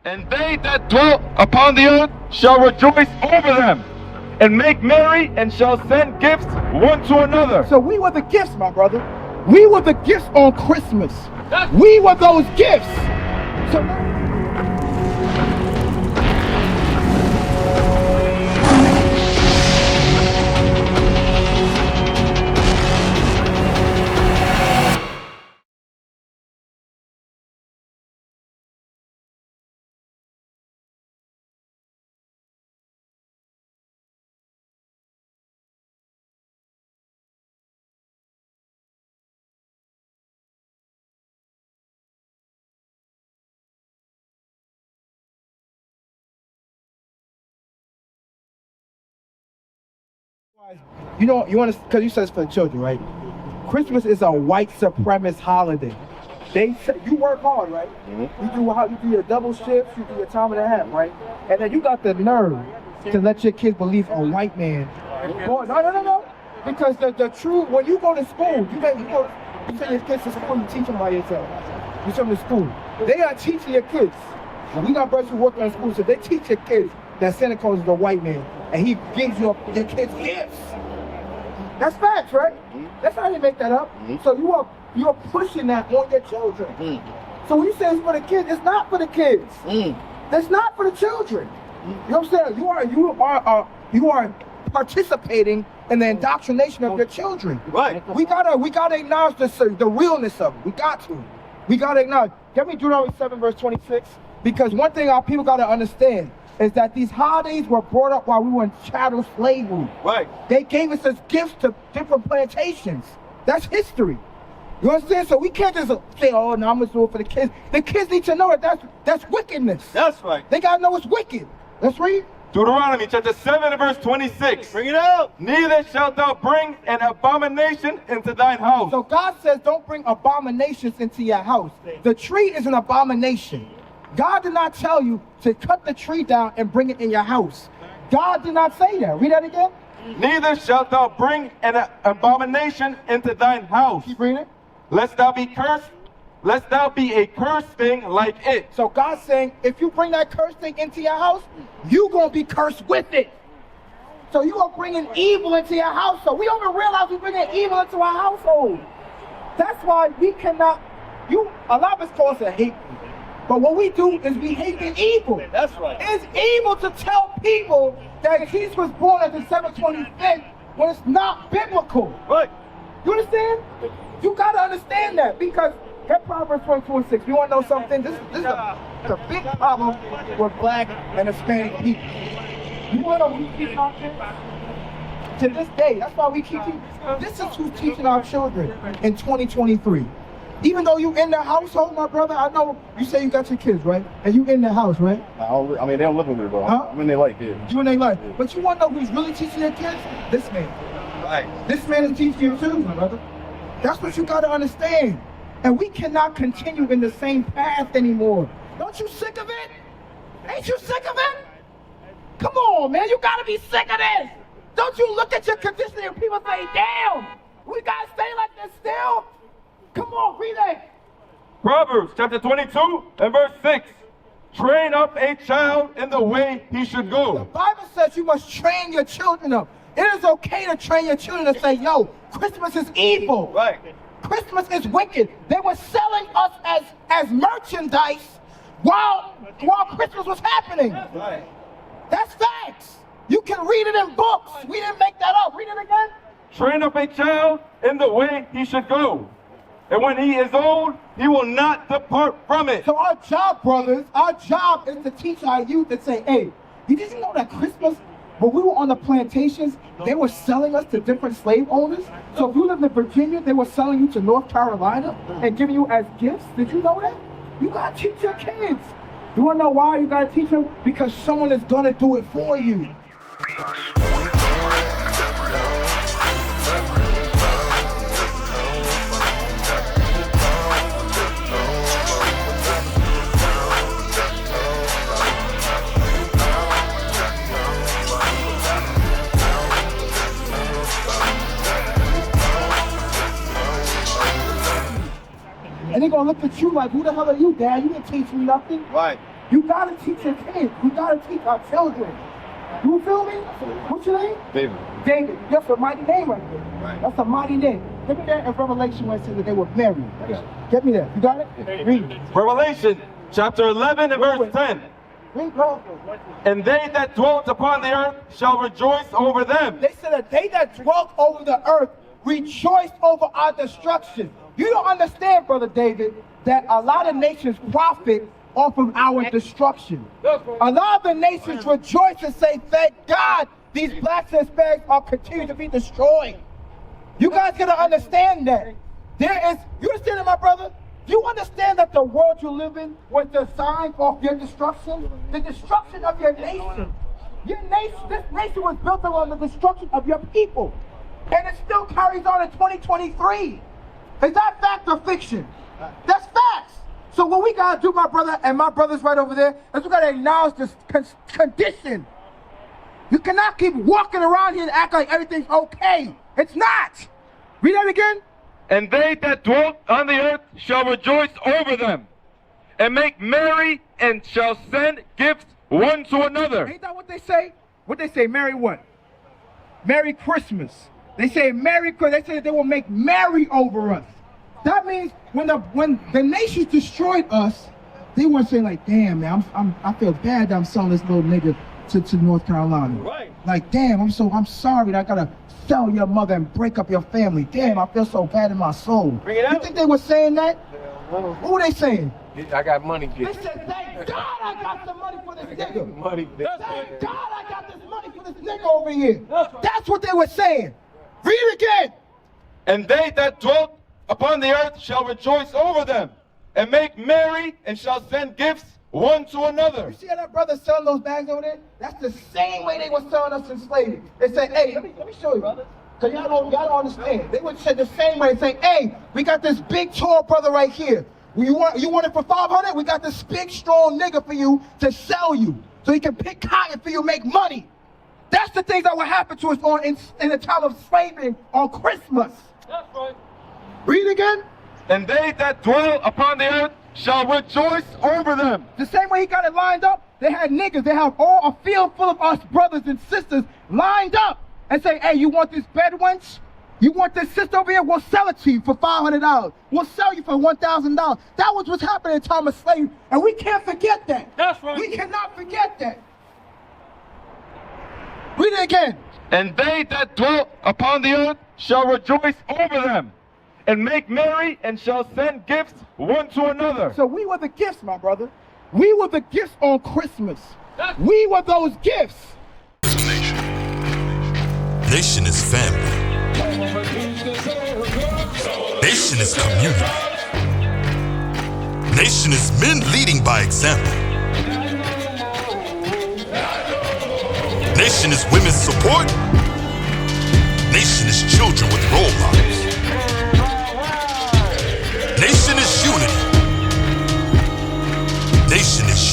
And they that dwell upon the earth shall rejoice over them, and make merry, and shall send gifts one to another. So we were the gifts, my brother. We were the gifts on Christmas. We were those gifts. So you know, you want to, because you said it's for the children, right? Christmas is a white supremacist holiday. They say you work hard, right? You do your double shifts, you do your time and a half, right? And then you got the nerve to let your kids believe a white man. No. Because the truth, when you go to school, you send your kids to school, you teach them by yourself. You send them to school. They are teaching your kids. We got brothers who work in school, so they teach your kids that Santa Claus is a white man, and he gives your kids gifts. That's facts, right? That's how you make that up. So you're pushing that on your children. So when you say it's for the kids, it's not for the kids. It's not for the children. You know what I'm saying? You are participating in the indoctrination of your children. Right. We gotta acknowledge the realness of it. We gotta acknowledge. Get me Deuteronomy 7 verse 26. Because one thing our people gotta understand is that these holidays were brought up while we were in chattel slavery. Right. They gave us as gifts to different plantations. That's history. You understand? So we can't just say, oh, no, I'm going to do it for the kids. The kids need to know that that's wickedness. That's right. They got to know it's wicked. Let's read. Deuteronomy chapter 7 and verse 26. Bring it out. Neither shalt thou bring an abomination into thine house. So God says don't bring abominations into your house. The tree is an abomination. God did not tell you to cut the tree down and bring it in your house. God did not say that. Read that again. Neither shalt thou bring an abomination into thine house. Keep reading it. Lest thou be cursed, lest thou be a cursed thing like it. So God's saying, if you bring that cursed thing into your house, you're going to be cursed with it. So you are bringing evil into your house. So we don't even realize we're bringing evil into our household. That's why we cannot, a lot of us call us a hate group. But what we do is we hate the evil. That's right. It's evil to tell people that Jesus was born on December 25th when it's not biblical. Right. You understand? You got to understand that, because that Proverbs 22:6. You want to know something? This is a big problem with black and Hispanic people. You want to know who teaching our kids? To this day, that's why we keep teaching. This is who's teaching our children in 2023. Even though you in the household, my brother, I know you say you got your kids, right? And you in the house, right? I mean, they don't live with me, bro. Huh? I'm in their life, yeah. You in their life. But you want to know who's really teaching your kids? This man. Right. This man is teaching you too, my brother. That's what you got to understand. And we cannot continue in the same path anymore. Don't you sick of it? Ain't you sick of it? Come on, man. You got to be sick of this. Don't you look at your condition and people say, damn, we got to stay like this still? Come on, read it. Proverbs chapter 22 and verse 6. Train up a child in the way he should The go. Bible says you must train your children up. It is okay to train your children to say, yo, Christmas is evil. Right. Christmas is wicked. They were selling us as merchandise while Christmas was happening. Right. That's facts. You can read it in books. We didn't make that up. Read it again. Train up a child in the way he should go. And when he is old, he will not depart from it. So our job, brothers, our job is to teach our youth and say, hey, did you know that Christmas, when we were on the plantations, they were selling us to different slave owners? So if you lived in Virginia, they were selling you to North Carolina and giving you as gifts. Did you know that? You gotta teach your kids. You wanna know why you gotta teach them? Because someone is gonna do it for you. And they're gonna look at you like, who the hell are you, Dad? You didn't teach me nothing. Right. You gotta teach your kids. You gotta teach our children. You feel me? What's your name? David. David. That's a mighty name right there. Right. That's a mighty name. Give me that in Revelation where it says that they were married. Yeah. Get me that. You got it? Read. Revelation chapter 11 and verse 10. Read closer. And they that dwelt upon the earth shall rejoice over them. They said that they that dwelt over the earth rejoiced over our destruction. You don't understand, Brother David, that a lot of nations profit off of our destruction. A lot of the nations rejoice and say, thank God these blacks and Hispanics are continuing to be destroyed. You guys gotta understand that. You understand that, my brother? Do you understand that the world you live in was designed off your destruction? The destruction of your nation. Your nation, this nation was built on the destruction of your people. And it still carries on in 2023. Is that fact or fiction? That's facts. So what we gotta do, my brother, and my brother's right over there, is we gotta acknowledge this condition. You cannot keep walking around here and act like everything's okay. It's not. Read that again. And they that dwelt on the earth shall rejoice over them, and make merry, and shall send gifts one to another. Ain't that what they say? What they say? Merry what? Merry Christmas. They say Merry Christmas. They say that they will make merry over us. That means when the nations destroyed us, they weren't saying like, damn, man, I feel bad that I'm selling this little nigga to North Carolina. Right. Like, damn, I'm sorry that I gotta sell your mother and break up your family. Damn, I feel so bad in my soul. Bring it out. You think they were saying that? What were they saying? I got money, kid. They said, thank God I got some money for this nigga. Money. Thank God I got this money for this nigga over here. That's what they were saying. Read it again. And they that dwelt upon the earth shall rejoice over them, and make merry, and shall send gifts one to another. You see how that brother selling those bags over there? That's the same way they were selling us in slavery. They say, hey, let me show you, brother. Cause y'all don't understand. They would say the same way, say, hey, we got this big tall brother right here. You want it for 500? We got this big strong nigga for you to sell you, so he can pick cotton for you, make money. That's the things that would happen to us in the time of slavery on Christmas. That's right. Read again. And they that dwell upon the earth shall rejoice over them. The same way he got it lined up, they had niggas, they have all a field full of us brothers and sisters lined up and say, hey, you want this bed wench? You want this sister over here? We'll sell it to you for $500. We'll sell you for $1,000. That was what's happening in time of slavery, and we can't forget that. That's right. We cannot forget that. Read it again. And they that dwell upon the earth shall rejoice over them, and make merry, and shall send gifts one to another. So we were the gifts, my brother. We were the gifts on Christmas. We were those gifts. Nation is family. Nation is community. Nation is men leading by example. Nation is women's support. Nation is children with role models. Nation is unity. Nation is